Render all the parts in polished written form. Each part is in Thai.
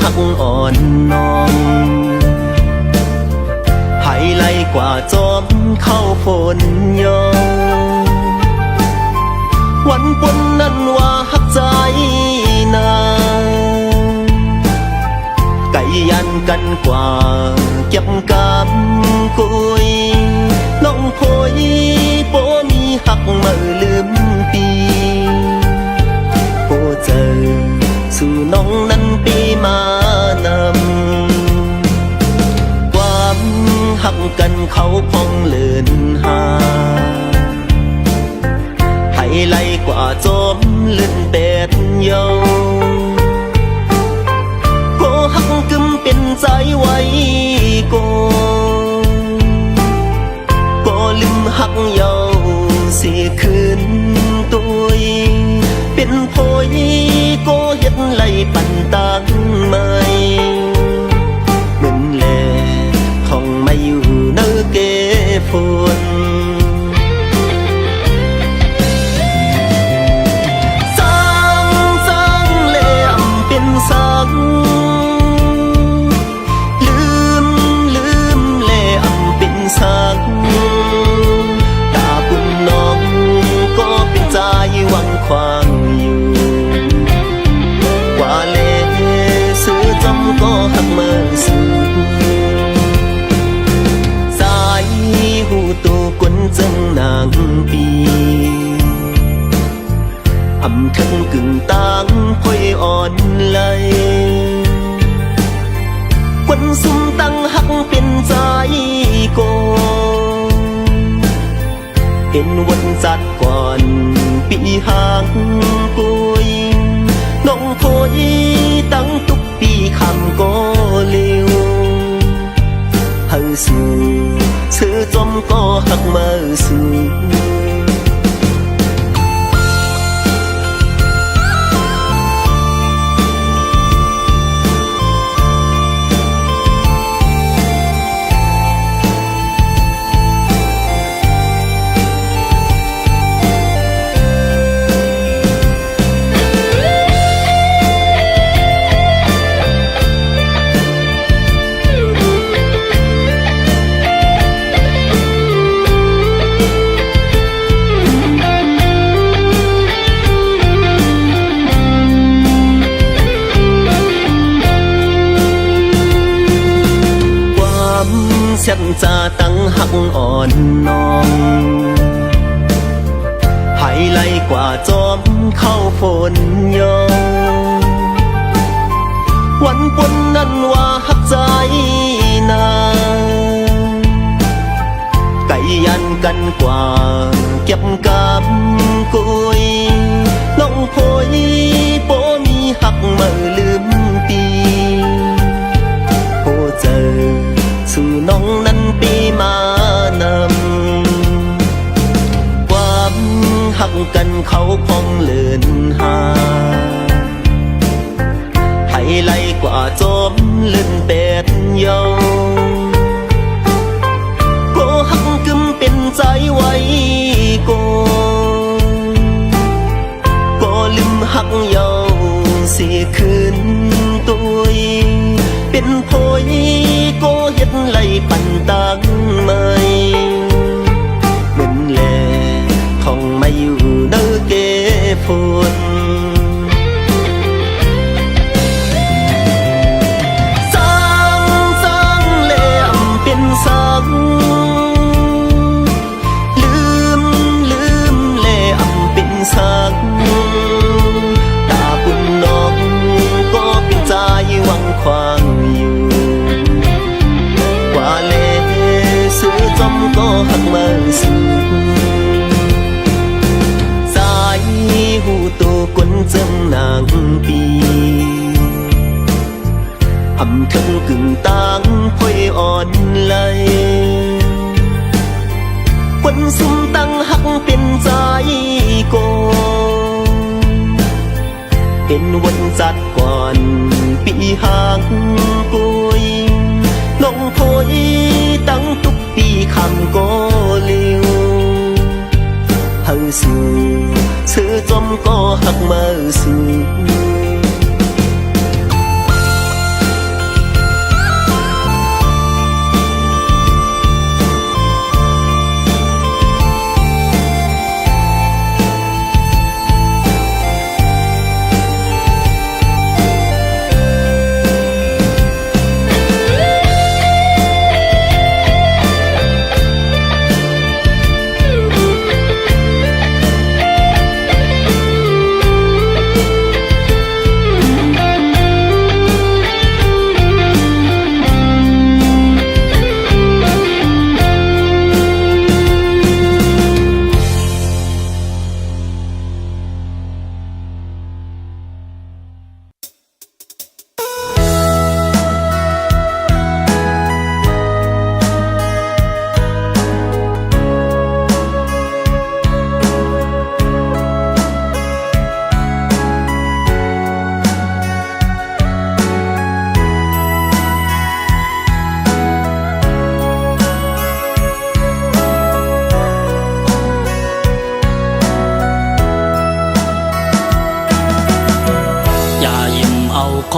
หักอ่อนน้องไห้ไล่กว่าจอมเข้าฝนยองวันปนนั้นว่าหักใจนางไก่ยันกันกว่าเก็บกำกุยน้องพอยโปมีหักมาลืมปีโปเจอสู่น้องนั้นปีมานำความหักกันเขาพองเลื่อนหาให้ไล่กว่าจอมเลื่อนเป็ดเยาโกหักกึมเป็นใจไว้โกลืมหักเยาสิคืนตัวเป็นพอยโกเฮ็ดไล่ปั่นตังไม่เหมือนแลท่องไม่อยู่เนื้อเกฝนสังลืมแลอำเป็นสังตาบุญน้องก็เป็นใจหวังควางอยู่ว่าเลซื้อจำก็หักเมื่อสู่สายหูตูกวนจังนางปีอำทึงกึ่งตังพอยอ่อนไหลควันซุ่มตั้งหักเป็นใจโกเห็นวันจัดก่อนปีหางกุยน้องพอยตั้งทุกปีคำก็เร็วเฮาสู่ซื้อจอมก็หักมาสู่ฉันจะตั้งหักอ่อนน้องให้ไล่กว่าจอมเข้าฝนยองวันปนนั้นว่าหักใจนางไก่ยันกันกว่าเก็บกำกุยน้องพอยโปมีหักมาลืมปีโปเจอสู่น้องนั้นปีมานำความหักกันเขาพองเลื่อนหาให้ไล่กว่าจอมเลื่อนเป็ดเยาโกหักกึมเป็นใจไว้โกลืมหักเยาสิคืนตัวเป็นพอยโกเฮ็ดไล่ปั่นตังไม่เหมือนแลท่องไม่อยู่เนื้อเกฝนสังแลอำเป็นสังลืมแลอำเป็นสังตาบุญน้องก็เป็นใจหวังควางอยู่ว่าเลซื้อจอมก็หักมาสู่สายหูตูกวนจังนางปีอำทึงกึ่งตังพอยอ่อนไหลควันซุ่มตั้งหักเป็นใจโกเป็นวันจัดก่อนปีหางกุยน้องพอยตั้งทุกปีคำก็เร็วเฮาสู่ซื้อจอมก็หักมาสู่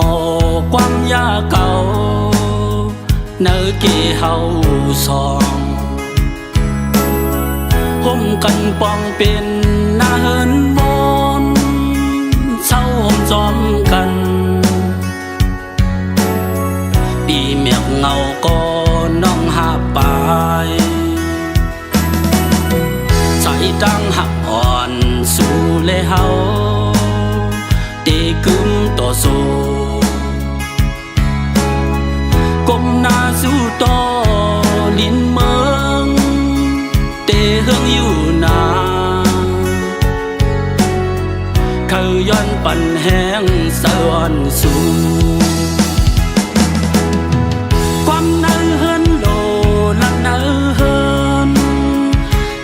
ขอความยาเก่าเนื้อเกี่เฮาสองห่มกันปองเป็นหน้าเฮินมนเศร้าห่มจอมกันปีเมียกเงาก็น้องหาปายใจดังหักอ่อนสู่เลเฮาตีกึมต่อสู้ก้มหน้าสู้ต่อลิ้นเมืองเตะเฮืองอยู่นาเขาย้อนปั่นแห้งสะอ่อนสู่ความเนื้อเฮินโลละเนื้อเฮิน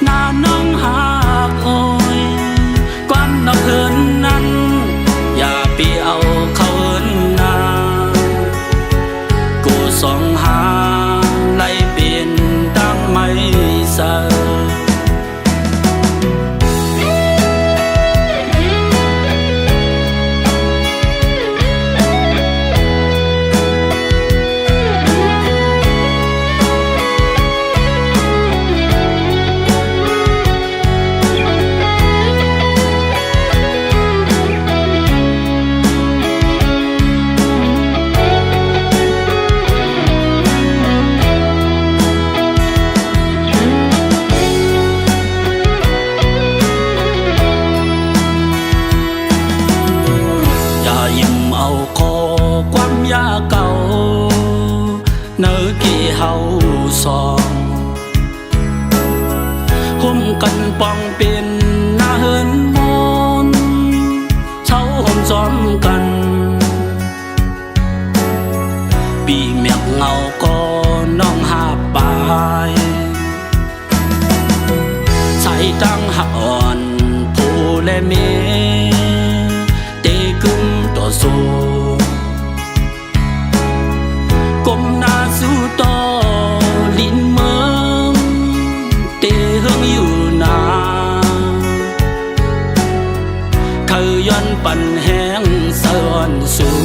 หน้าน้องหากโอยความนอกเฮินนั้นอย่าไปเอาเขาเฮินนากูส่องหาไล่เปลี่ยนดังไม่เสอยาเก่าเนื้อกี่เฮาสองห่มกันปองเป็นหน้าเฮินมนเช้าห่มจอมกันปีเมียกเงาก็น้องหาปายใส่ตั้งหักอ่อนผู้และเมเตกึมต่อสู้ก้มหน้าสู้ต่อลิ้นเมืองเตะเฮืองอยู่นาเขาย้อนปั่นแห้งสะอ่อนสู่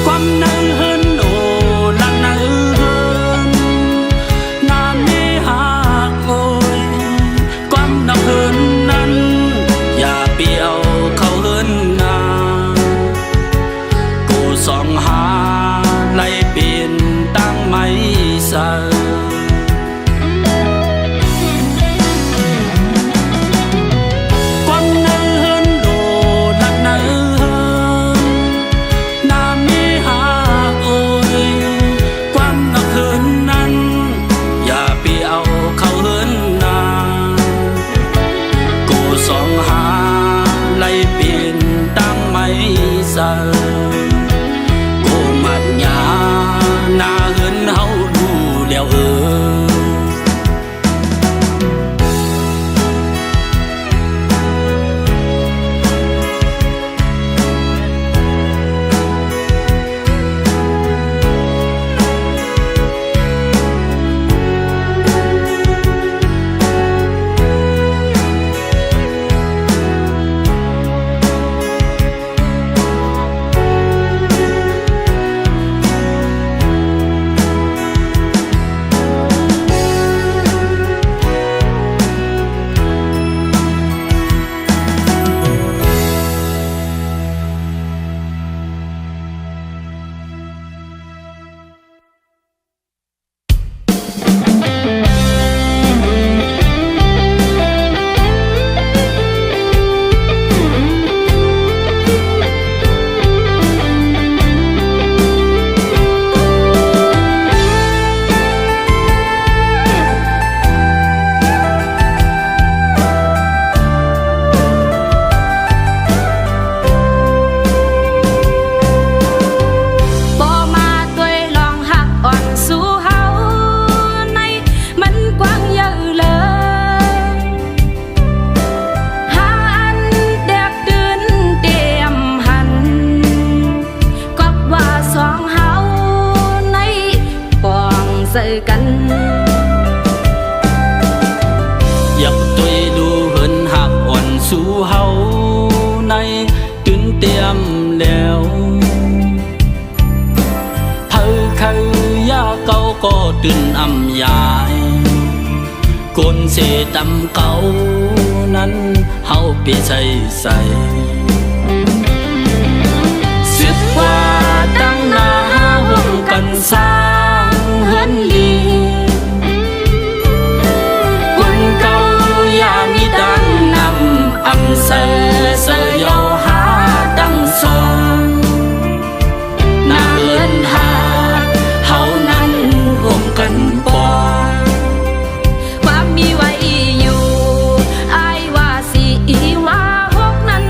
ความเนื้อเฮินโอละเนื้อเฮินหน้าไม่หากโอยความนอกเฮินนั้นอย่าไปเอาเขาเฮินนาส่องหาไล่เปลี่ยนตั้งไม่เสอความเนื้อเฮินโลละเนื้อเฮินหน้าไม่หากโอยความนอกเฮินนั้นอย่าไปเอาเขาเฮินนากูส่องหาไล่เปลี่ยนตั้งไม่เสอหน้าเฮินเฮาดูแล้วสู่เฮาในตื่นเต้ เก่าก็ตื่นอำยายกนเสดำเก่านั้นเฮาไปใส่ สึกว่าตั้งหน้าห่วมกันสร้างเฮือนลีคนเก่าอย่ามีดังนำอำเสเยาหาตั้งสองน่าเอินหาเฮานั้นห่วมกันบ่ ความมีไว้อยู่อายว่าสิว่าหกนั้น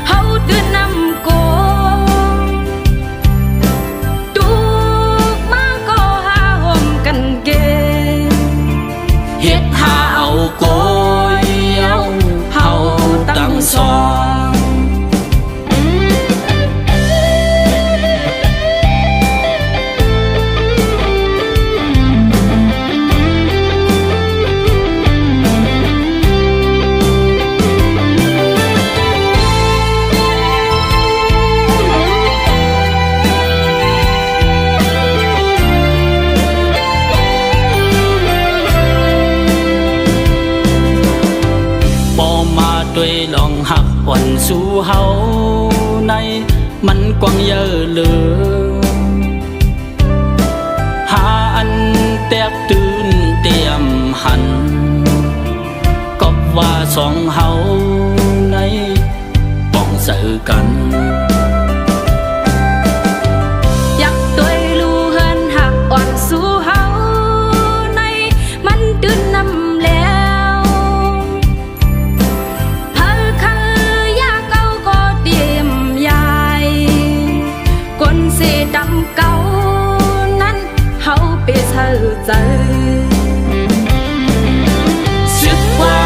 เฮาตื่นนำโกตุกมาก็หาห่มกันเกเฮ็ดหาเอาโกยเอาเฮาตั้งสองด้วยลองหักอ่อนสู่เฮาในมันกว้างเยอะเลยหาอันแตกตื่นเตรียมหันก็ว่าสองเฮาในป้องเสือกันอยากตัวลูเฮือนหักอ่อนสู่เฮาในมันตื่นนำแล้วเสดำเก่านั้นเฮาไปเธอใจสึกว่า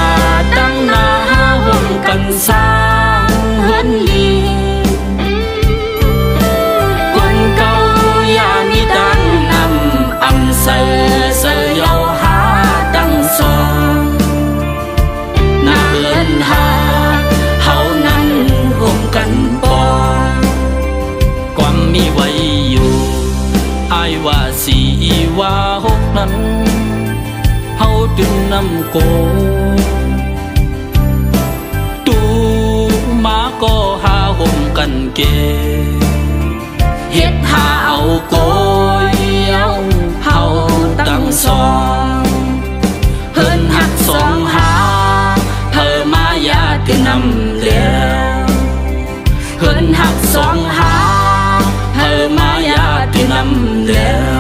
ตั้งหน้าห่วมกันสร้างเฮือนลีคนเก่าอย่ามีดังนำอำเสเยาหาตั้งสองน่าเอินหาเฮานั้นห่วมกันบ่ความมีไว้อยู่อายว่าสิว่าหกนั้นเฮาตื่นนำโกตูมาก็หาห่มกันเกเฮ็ดหาเอาโกยเอาเฮาตั้งสองเพิ่นหักสองหาเพิ่มมาอย่าตื่นนำแล้วเพิ่นหักสองหามาอยากที่นำแล้ว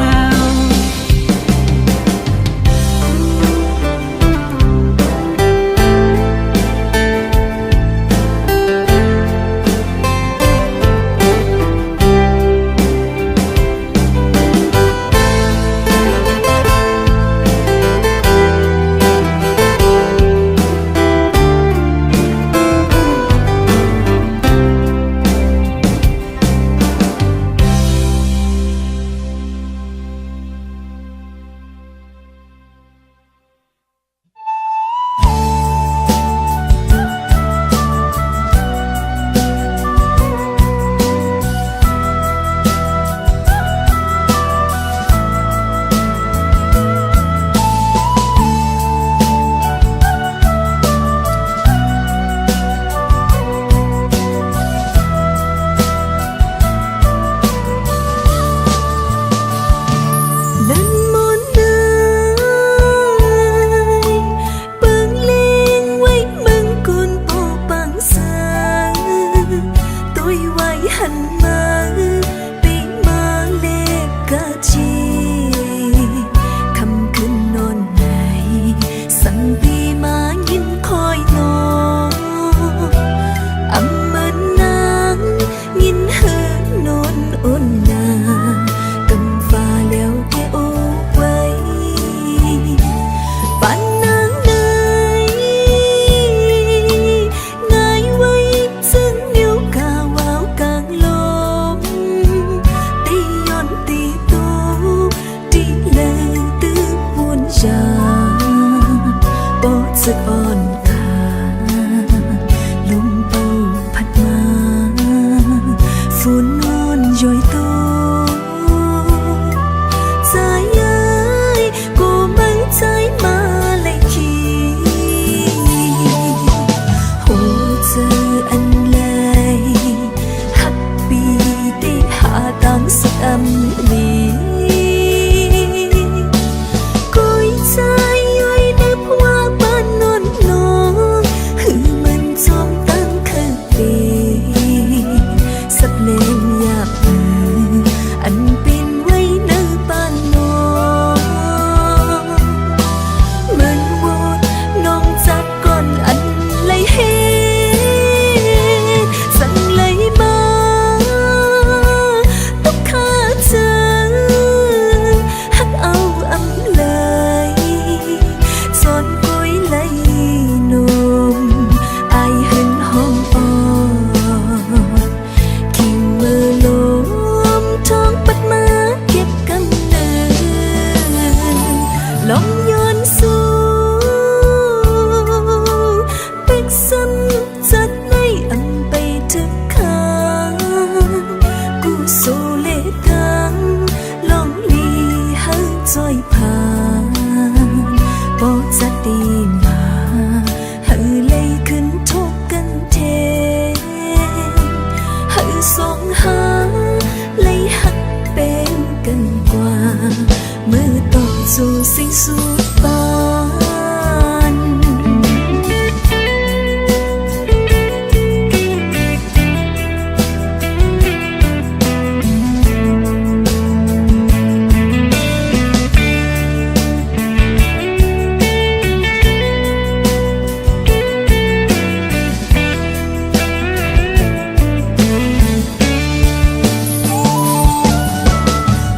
สิ้นสุดปาน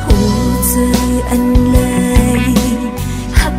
หัวใจอันเลยหัก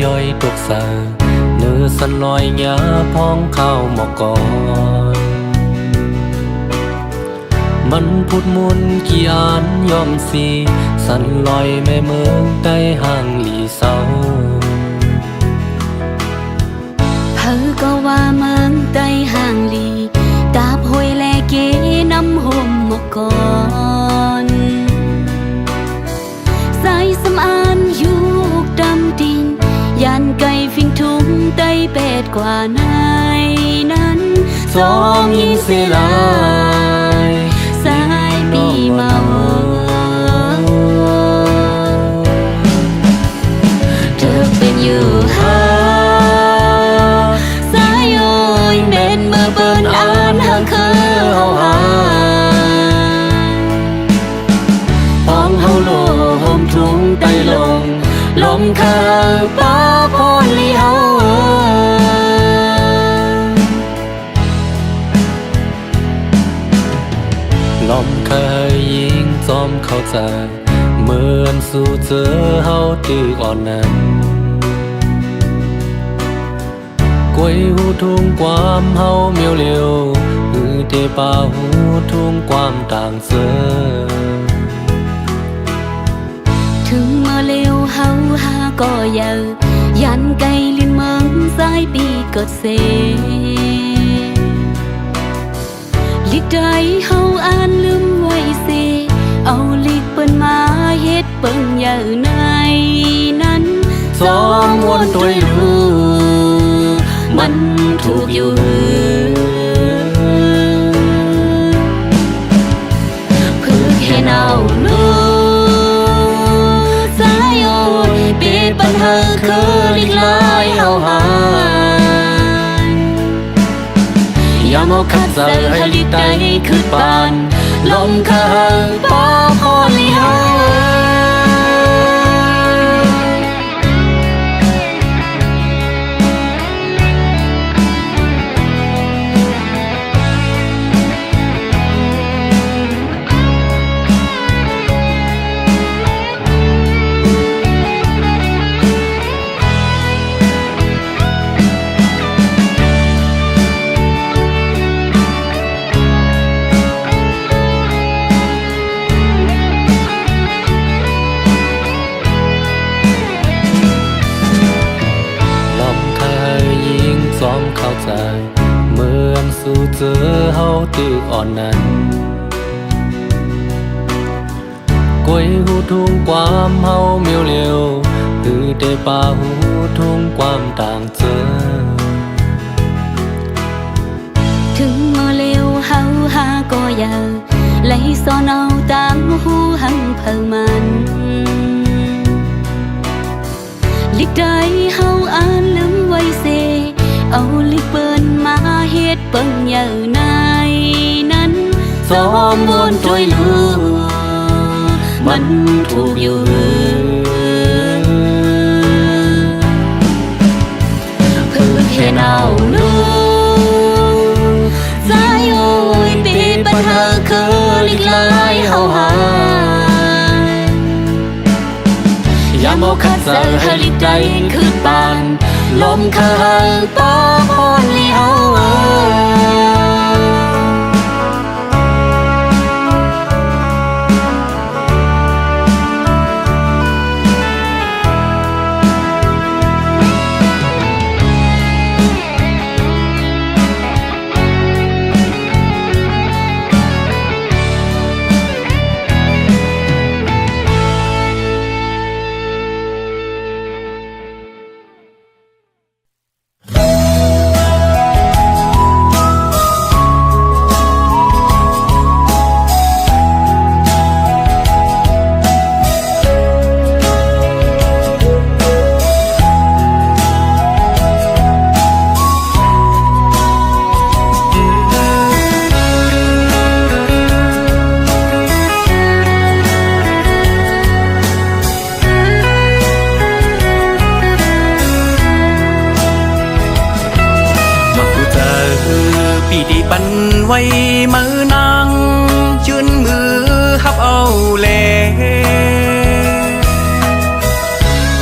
ย่อยตกสาเนื้อสันลอยหยาพองเข้าหมอกก่อนมันพูดมุนกี่อันยอมสีสันลอยแม่เมืองใต้ห่างหลีเศร้าเพอก็ว่าเมืองใต้ห่างลีตาพวยแลเกน้ำห่มหมอกก่อนสายสำอานยุกดำดินยันไก่ฟิงทุ่งใต้เป็ดกว่านายนั้นสองยิงเสียลายสายปีเมาเธอเป็นอยู่หาสายโอยเม็นเมื่อเปิ้นอ่านห่างคือเฮาหาป้องเฮาโลห่มทุ่งใต้ลงลมข้างป้าพรลีเฮาลมเคยยิงจอมเข้าใจเหมือนสู่เจอเฮาตื้ออ่อนนั้นกวยหูทุ่งความเฮาเมียวเลียวหือเตป่าหูทุ่งความต่างเสือถึงมาเร็วเฮาหาก็เยายันไกลลินเมืองสายปีเกิดเสลิกใดเฮาอ่านลืมไว้เสเอาลิกเปิ้นมาเฮ็ดเปิ้งเยาในนั้นสองวนตัวรู้มันถูกอยู่เพื่อแค่เอาลูสายโอยเปิดปัญหาคือลิกลายเฮาหายยามเอาคัดใจให้ลิกได้คือปานลมข้างป้าพอลีเฮาซ้อมเข้าใจเหมือนสู่เจอเฮาตื้ออ่อนนั้นกวยหูทุ่งความเฮาเมียวเลียวหือเตป่าหูทุ่งความต่างเจอถึงมาเร็วเฮาหาก็เยาไหลซ้อนเอาต่างหูหังเพิ่งมันลิกใดเฮาอ่านลืมไว้เสเอาลิกเปิ้นมาเฮ็ดเปิ้งเยาในนั้นสองวนตัวรู้มันถูกอยู่เพื่อแค่เอาลูสายโอยเปิดปัญหาคือลิกลายเฮาหายามเอาคัดใจให้ลิกได้คือปานลมข้างป้าพรลีเฮาไว้มือนางจืนมือฮับเอาแล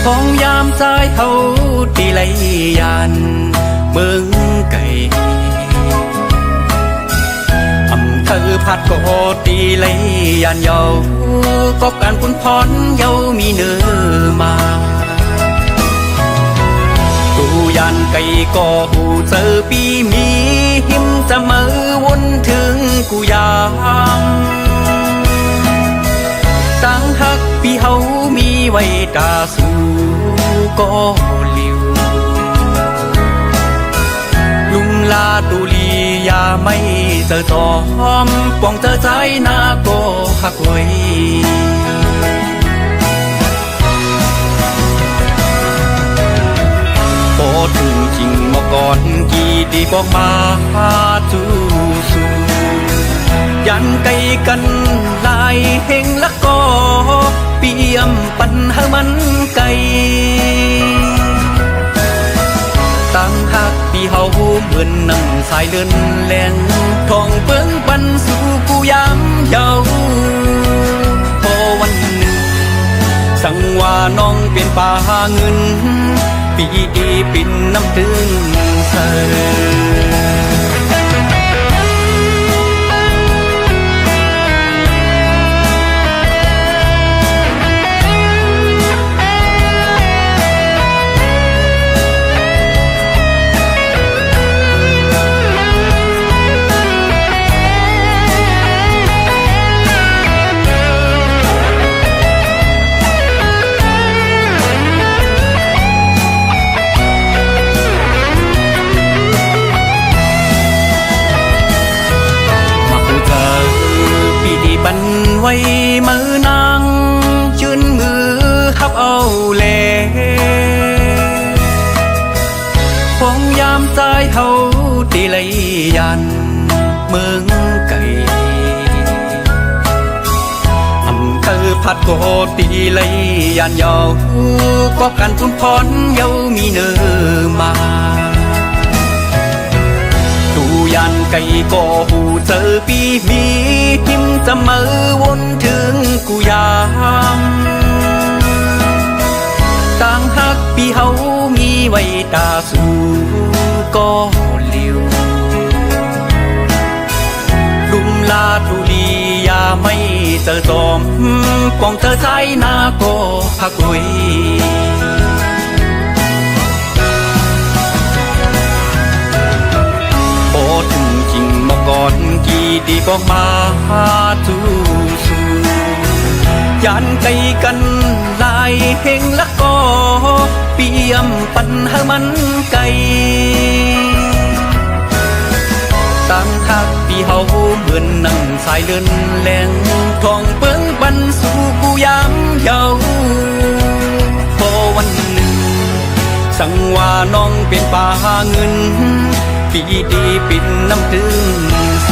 พ ของยามใจเขาตีไหลยานเมืองไก่อำเภอพัดโกตีไหลยานเยาวก็การพุนพรเยามีเนื้อมาตูยานไก่ก็หูเจอปีมีหิมจะมือวนถึงกูยามตั้งหักพี่เฮามีไว้ตาสู่ก็เลียวลุมลาตุลียาไม่เจอจอมป้องเจอใจนาก็หักไว้พอถึงจริงมาก่อนกี่ดีบอกมาจูสูยันไกลกันลายเฮงละก็เปี่ยมปันหามันไกลตั้งหักปีเฮาเหมือนนั่งสายเดินแหลงทองเปิ้งปันสู่กูยามเยาพอวันหนึ่งสั่งว่าน้องเปลี่ยนป่าเงินปีดีปินน้ำตึงเสปันไว้มือนางยื่นมือฮับเอาแลของยามใจเฮาตีไหลยันเมืองไก่อำเภอพัดโกตีไหลยันยาวก็การพุนพรเยามีเนื้อมายันไก่ก็หูเจอปีมีหิมจะมือวนถึงกูยามต่างหักปีเฮามีไว้ตาสู่ก็เลียวลุมลาทุลียาไม่เจอจอมป้องเจอใจนาก็พักไว้ถึงจริงมาก่อนกี่ดีบอกมาจูสูยันไกลกันลายเฮงละก็เปี่ยมปันหามันไกลตั้งหักปีเฮาเหมือนนั่งสายเลื่อนแหลงทองเปิ้งปันสู่กูยามเยาพอวันหนึ่งสั่งว่าน้องเป็นป่าเงินปีดีปินน้ำตึงเส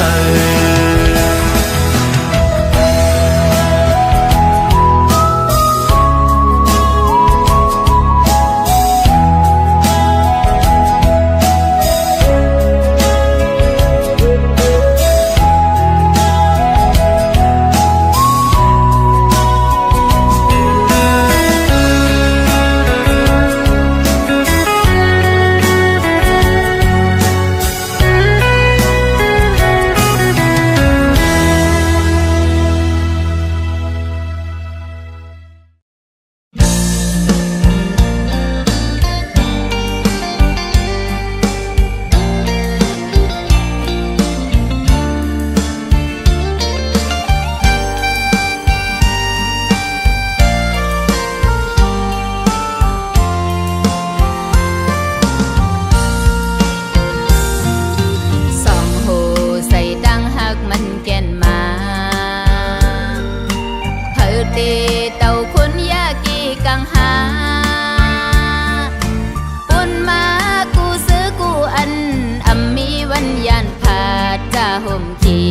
ห่มจี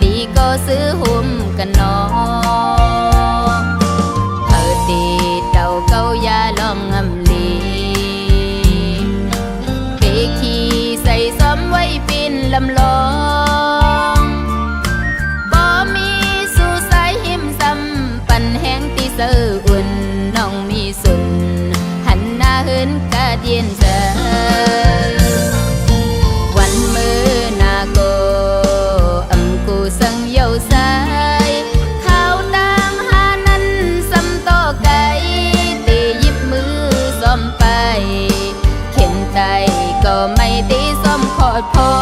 ลีก็ซื้อห่มกันนอเปิดตีเต่าเกายาลองงำลีเกขี้ใส่ซ้อมไว้ปินลำลองบ่มีสู่สายหิมซ้ำปั่นแห้งตีเสืออุ่นน้องมีสุน เฮินกะเดียนใจวันมือนาโกอำกูสังเยาสายข้าวต่างหานั้นสำโตไก่ตีหยิบมือซ้อมไปเข็นไตก็ไม่ตีซ้อมขอดพอ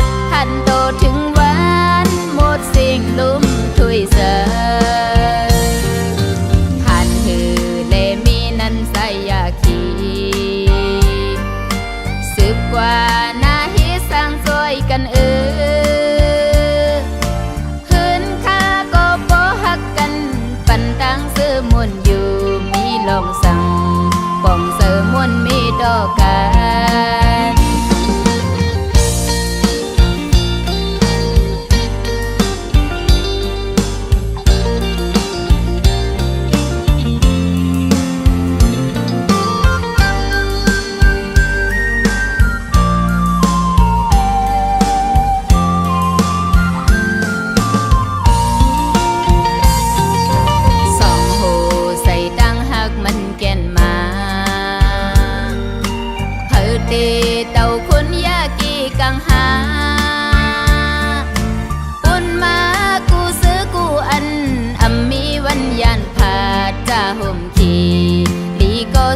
ดหันโตถึงวันหมดสิ่งลุ่มถุยเสยหันหือเลมีนั้นใส่ยาขีสืบกว่านาฮิสร้างสวยกันหืนค่าก็บ่ฮักกันปันตังซื้อมวนอยู่มีลองสั่งป่องเสอมวนมีดอกกัน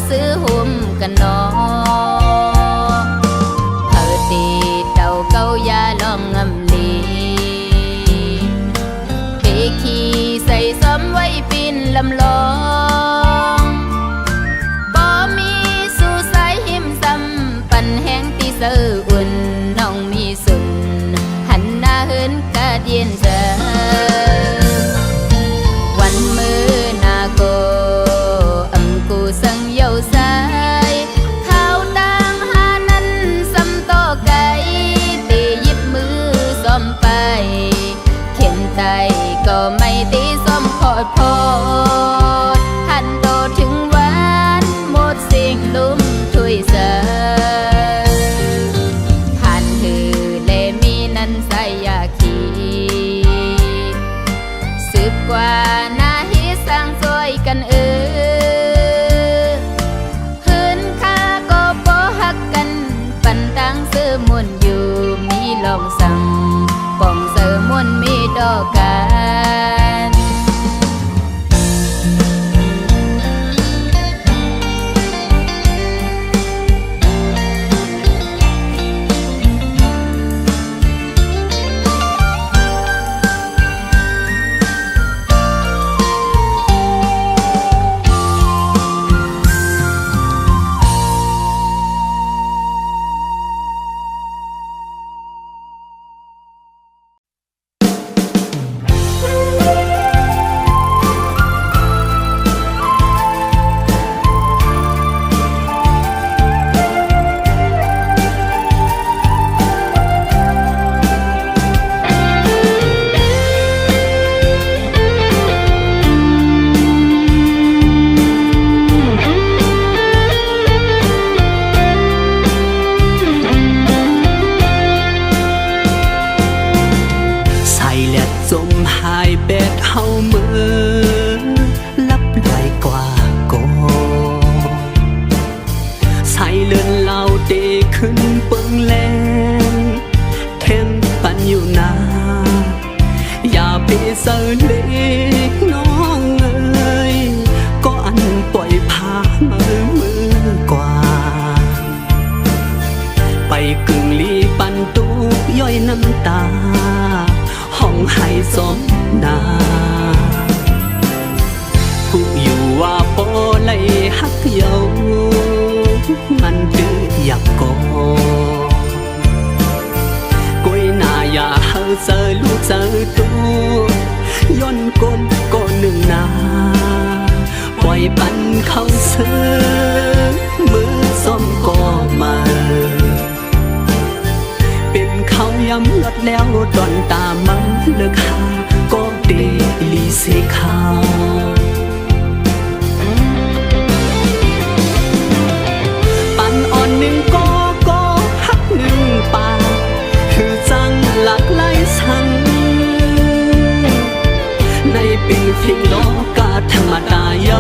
ซื้อหุ่มกันนอเปิดตีเต่าเก้ายาลองงำลีเพขี่ใส่ซ้อมไว้ปีนลำลองบ่มีสู่สายหิมซ้ำปั่นแห้งตีเสืออุ่นน้องมีสุนหันหน้าเหินกะเดียนเจอวันมือนาโกสังเยาสายข้าวต่างหานั้นสำโตไก่ตีหยิบมือซ้อมไปเข็นไตก็ไม่ตีซ้อมขอดพอดหันโตถึงวันหมดสิ่งลุ่มถุยเสยหันหือเลมีนั้นใส่ยาขีสืบกว่านาฮิสร้างสวยกันซื้อมวนอยู่มีลองสั่งป่องเสือมวนมีดอกกัน พิงโลกาธรรมดาเยา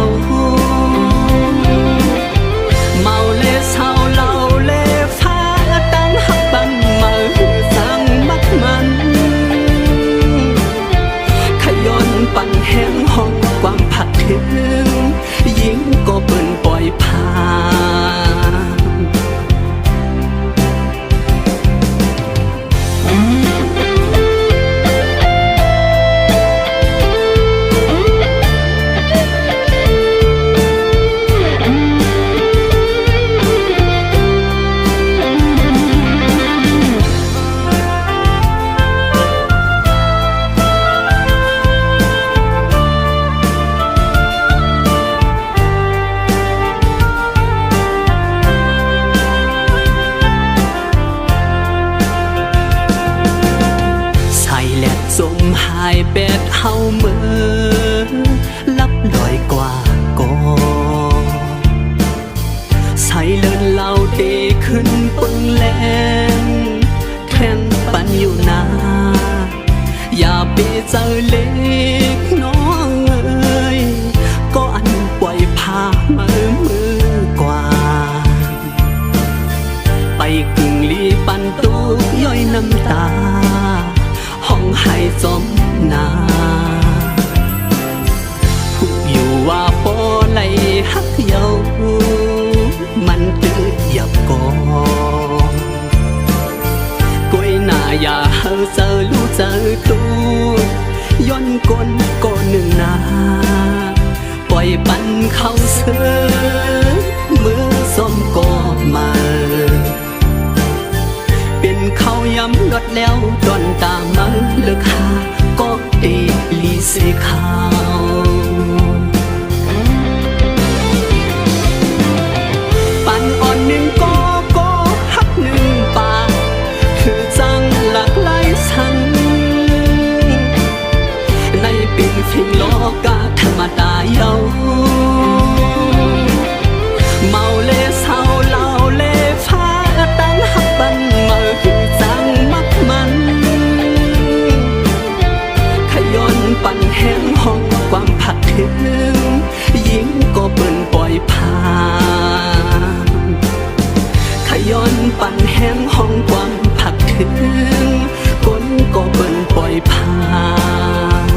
ขึ้นปนแลงแข่งปันอยู่นาอย่าไปเจอเล็กน้องเอ้ยก็อันปล่อยพามือกว่าไปกึ่งลีปันตุกย่อยน้ำตาห้องไห้จมนาผู้อยู่ว่าปอไหลหักเยามันตื้อหยับกองกวยหน้าอย่าเฮาเจอรู้เจอตูย้อนกลก็หนึ่งนาปล่อยปันเข้าเสือมือส้มก็มาเป็นเขาย้ำลดแล้วดอนตามมาเลือกหาก็เอลีเสขาวปันอ่อนหนึ่งก็ฮักหนึ่งปากคือจังหลากหลายสังในเป็นฟิงโลกาธรรมดาเยาเมาเลเศร้าเล่าเลฟ้าตั้งหักบันมาคือจังมักมันขย้อนปั่นแห้งห้องความผักถึงยิ่งก็เบิ่นปล่อยผ่านขย้อนปั่นแห้งห้องความผักถึงก้นก็เบิ่นปล่อยผ่าน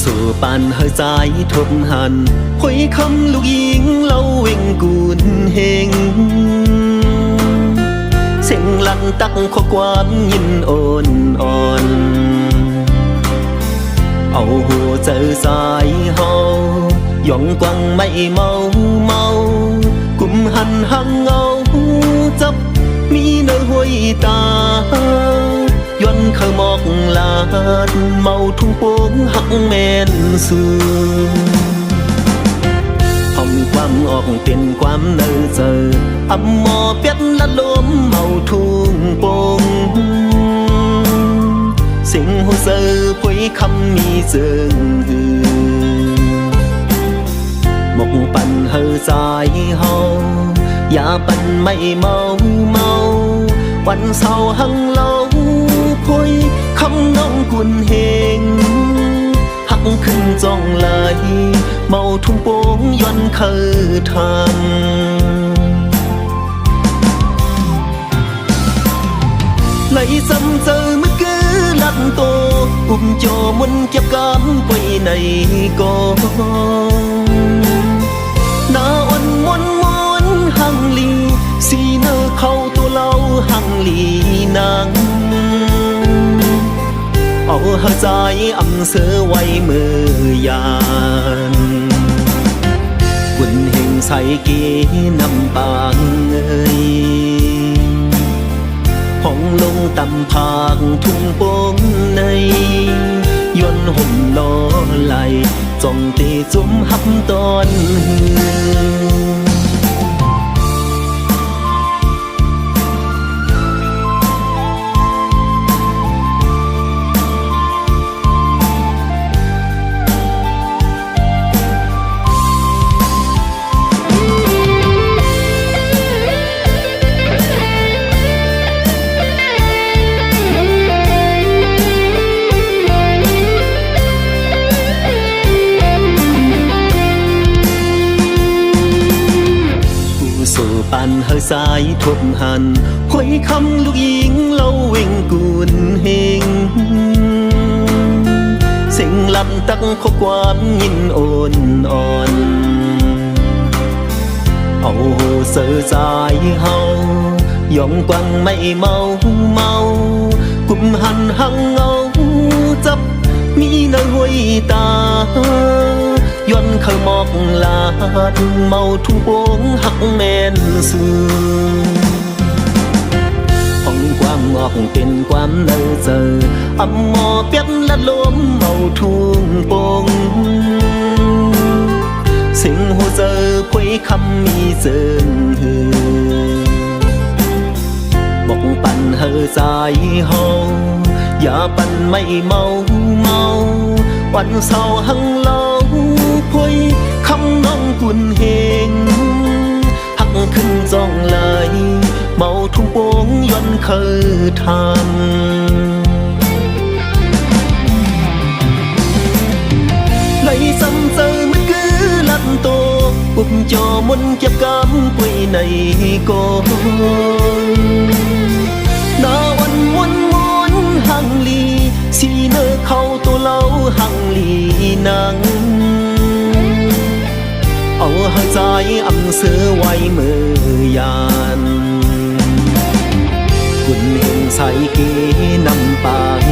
สู่ปานเฮใจทบหันคุยคำลูกยิงเล่าเว่งกูนเฮงเสียงลันตักข้อความยินอ่อนอ่อนเอาหัวใจสายเฮาย่องกวังไม่เมากุมหันหังเงาจับมีเนื้อห้วยตาย้อนเขามอกลาดเมาทุ่งโป่งหักแม่นสูห้องความออกเป็นความเนื้อเจออำหมอเป็ดละลมเมาทุ่งโป่งสิ่งหัวเสือพุยคำมีเจิงหมกปันเฮอใจเฮาอย่าปันไม่เมาวันเศร้าหังเล่าพุยคำน้องกุนเฮงหักขึ้นจ้องไหลเมาทุ่งโป่งย้อนเคยทำไหลซ้ำเจอเมื่อกี้ลัดโตอุ้มโจมุนเก็บกันไปในกองหน้าอ่อนมวนหังลีสีเนื้อเข้าตัวเราหังลีนางเอาหาใจอำเสือไว้มือยานบุญเฮงใส่กีน้ำปางเอ้ยห้องลงตำผากทุ่งโป่งในย้อนห่มล้อไหลจ้องตีจุ่มหับตอนปันเฮอสายทบหันคุยคำลูกยิงเล่าเว่งกูนเฮงเสียงลำตักข้อความยินอ่อนเอาหัว sợ dài hầu dòng quăng mây mau mau cùng hành hăng ngâu chấp mi nơi hôi ta doan khơi mọc là màu thu uống hắc men sương hồng quang ngọc tên quán nơi giờ âm mò biết lát lốm màu thuông bông sinh hồ giờ quấy khăm mi dần hư bọc bàn hơ dài hầu ya bàn mây mau mauวันเศร้าหังเล่าพวยคำน้องกุนเฮงหักขึ้นจ้องเลยเมาทุ่งโป่งย้อนเคยทำlấy sân sơ mất cứ lăn tô bụng cho muốn kiếp cám quỳ này cô đãวันmuốn muốn hàng ly xì nơ khâu tô lâu hàng ly nắngเอาใจอำเสือไว้เมื่อยานคุณเห็นใส่กีนำปาง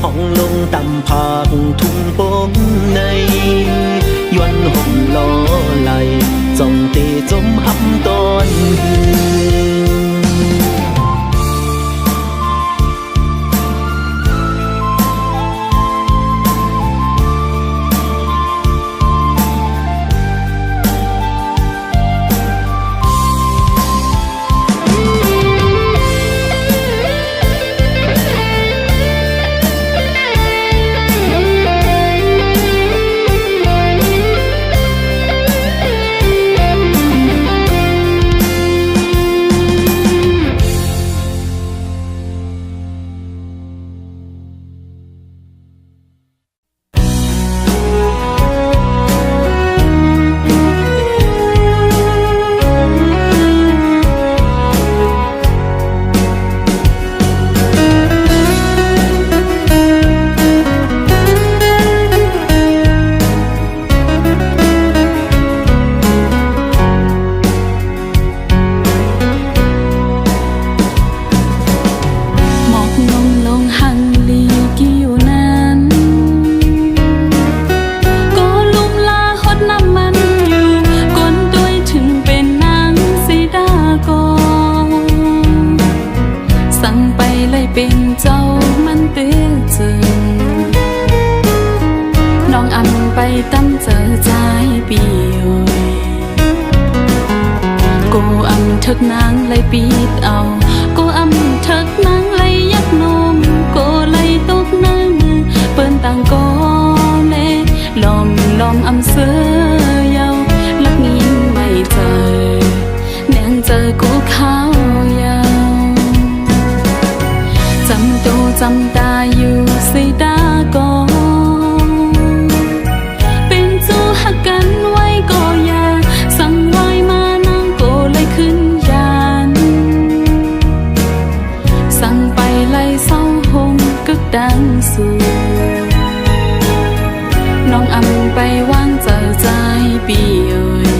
ห้องลงตำผากทุ่งโป่งในยวนห่มล้อไหลจ้องเตจมหำตอนthức nắng lấy bít ao cô âm thức nắng lấy giấc nôm cô lấy tốt nơi mưa bên tàng cô lê lòm lòm âm sơ dâu lắc nhìn mây trời nàng trời cô khao dâu chăm tô chăm ta yêu si ta cóเป็นจูหักกันไว้ก็อย่าสั่งไว้มานั่งโกเลยขึ้นยานสั่งไปไล่เศร้าหงกึกดังสู่น้องอำไปวางเจอใจปีเอ่ย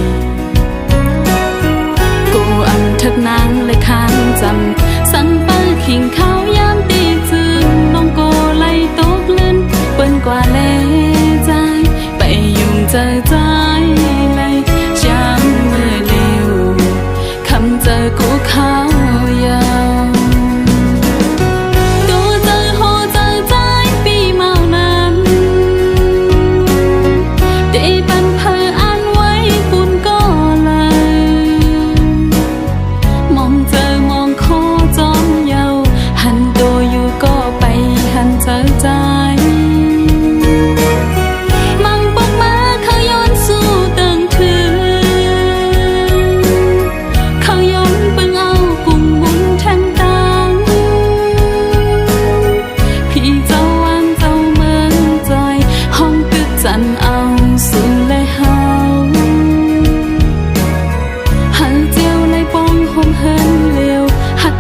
กูอำทึกนางเลยค้างจำสั่งไปขิงข้าวยามตีจืนน้องโกไล่ตกเล่นเปิ้นกว่าเล่ใจไปยุ่งเจอใจเลยช้ำเมื่อเร็วคำเจอกูข้าวยาวตัวเจอโหเจอใจปีเมานั้นได้ปันเพออ่านไว้ปุ่นก็เลยมองเจอมองโคจอมเยาหันตัวอยู่ก็ไปหันเจอใจ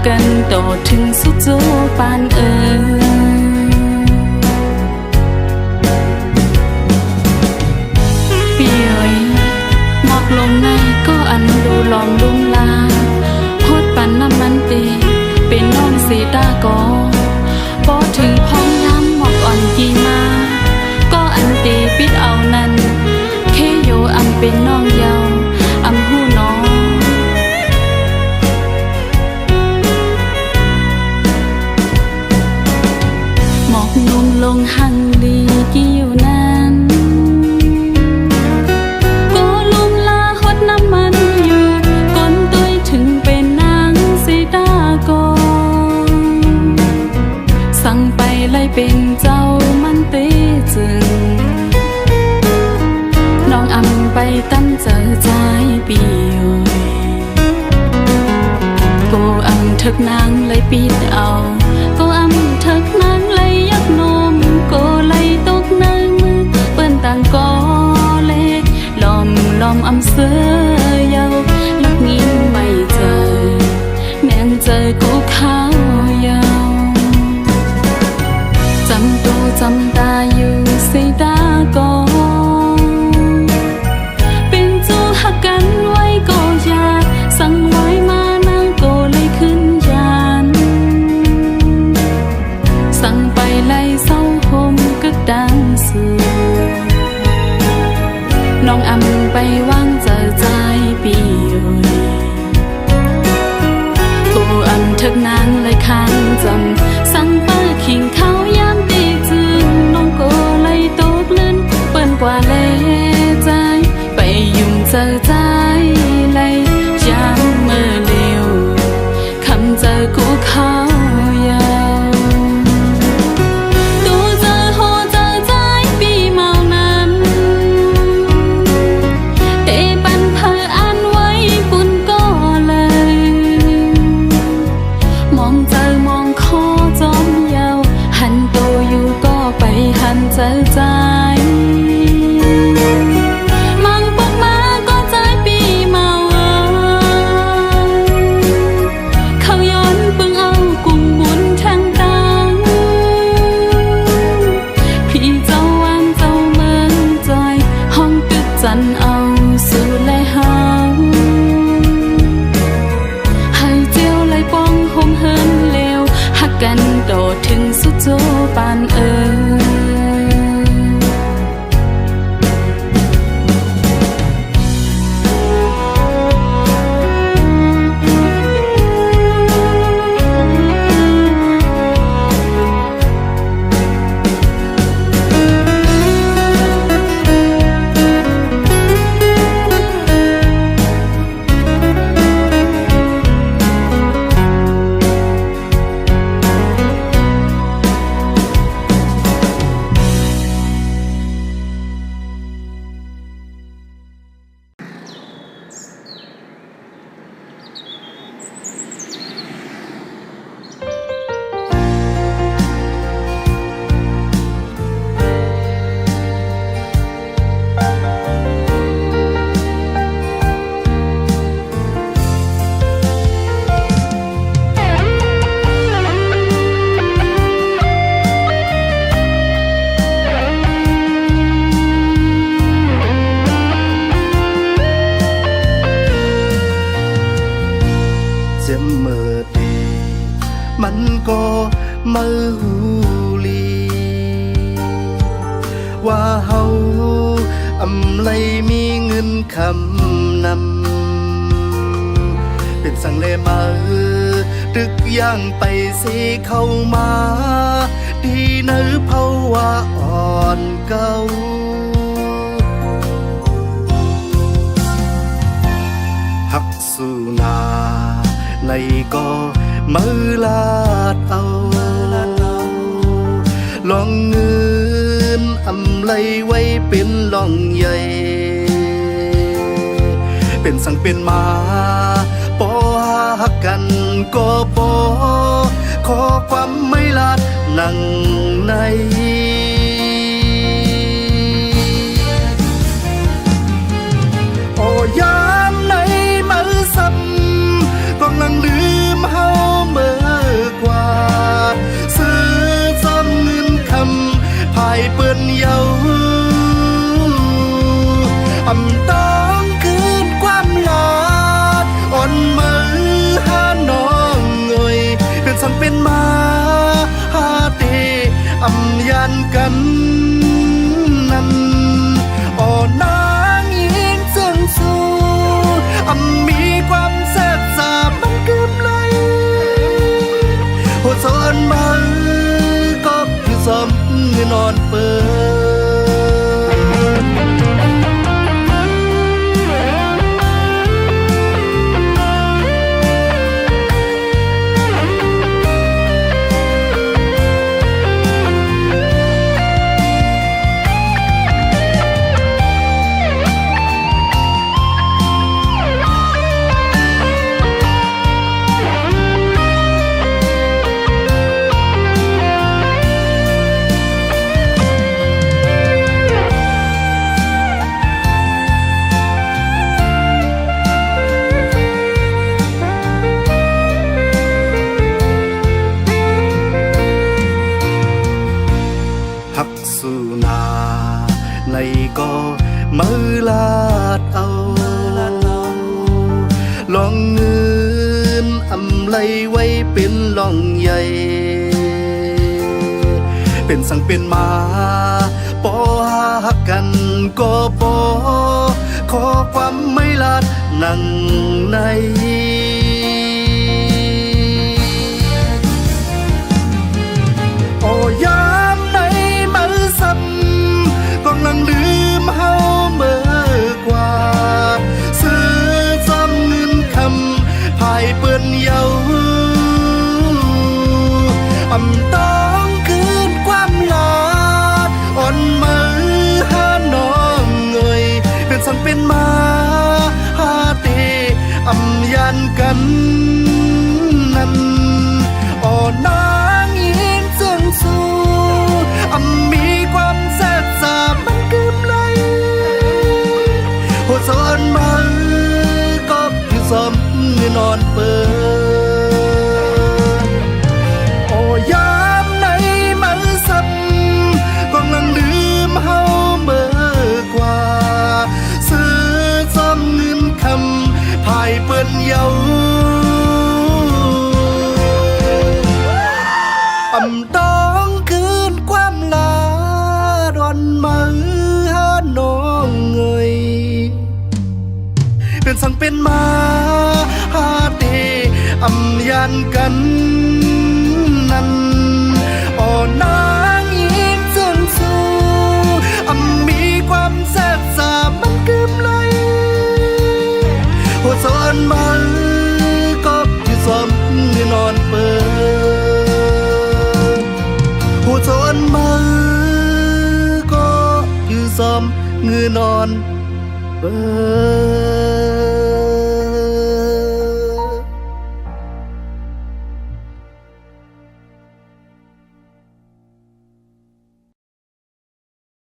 กันต่อถึงสุดโจปานปีเอ๋ย ตาก็พอถึงพ้องย้ำหมอกอ่อนกีมาก็อันตีปิดเอานั้นเคโยอำเป็นน้องเยาอำหูน้องหมอกนุ่มลงหังลีกี่อยู่นั้นก็ลุมลาหดน้ำมันอยู่ก้นตุ้ยถึงเป็นนางสีตาก็สั่งไปไล่เป็นเจ้ามันเตจึงน้องอำไปตั้มเจอใจปีอยู่กูอำทึกนางเลยปิดเอากูอำทึกนางเลยยักนมกูเลยตกในมือเปิ้นต่างก็เล็กลอมอำเสือเยาลักงินไม่เจอแนงเจอกูข้าวยาวจำตูจำตาอยู่สีตาก็เป็นจูหักกันไว้ก็อยากสั่งไว้มานางก็เลยขึ้นยานสั่งไปไล่เศร้าหมกึกดังสูน้องอำไปวางเจอใจปีอยู่กูอำทึกนางเลยค้างจำสั่งเปิดขิงเขาย้ำตีจึงน้องก็เลยตกลื่นเปิ้นกว่าเลใจไปยุ่งเจอใจเลยย้ำเมื่อเร็วคำเจอกูเขายาวตูเจอโหเจอใจปีเมานั้นเตปันเพออ่านไว้ปุ่นก็เลยมองเจอมองคอจอมยาวหันโตอยู่ก็ไปหันเจอใจมังปกมาก็ใจปีเมาเขาย้อนเบิ่งเอากุมบุญทางตังพี่เจ้าวันเจ้าเมืองจอยห้องตึกจันเอาสู่และเฮาให้เจียวไหลป้องห่มเฮินเลวหักกันโดดถึงสุดโจปานจะเมื่อเดมันก็มือหูลีว่าเฮาอำไลมีเงินคำนำเป็นสังเลมาตึกย่างไปสิเข้ามาดีเนื้อเพราะว่าอ่อนเก่าหักสู่นาในก็มือลาดเอาลองเงินอำไลไว้เป็นลองใหญ่เป็นสังเป็นมาปอหักกันก็ปอขอความไม่ลาดนั่งในโอ้ยามในมือซ้ำต้องนั่งลืมเฮาเมื่อกว่าซื้อซ้อนเงินคำภายเปิ้นเยาอำต้องคืนความลาดอ่อนมือหาน้องเงยเป็นสังเป็นมา ลาดเอาลองเงินอำไลไว้เป็นลองใหญ่เป็นสังเป็นมาปอหักกันก็ปอขอความไม่ลาดนั่งในโอ้ยามในมือซ้ำก็ลังลืมเฮาเมื่อกว่าซื้อจำเงินคำภายเปื้อนเยาอำต้องคืนความลาดอ่อนมือหาน้องเงยเป็นสังเป็นมาหาเตอำยันกันนั้นอ่อนนางยินเสื่องสู้มีความแซ่บสามันกึมไหลหัวซ้อนมันก็คือซ้อมเงินนอนเปิดโอ้ยามในมันซ้ำก็ลังลืมเฮาเมื่อกว่าซื้อซ้อมเงินคำภายเปิ้นเยาอำต้องคืนความลาดอนมือหาน้องเงยเป็นสังเป็นมาหาเตอำยันกันนั้นอ่อนนางยินเสื่องสู้มีความแซ่บสามันกึมไหลหัวซ้อนมันก็ที่ซ้อมเงินนอนเปิดหัวซ้อนมันก็คือซ้อมเงินนอนเปิด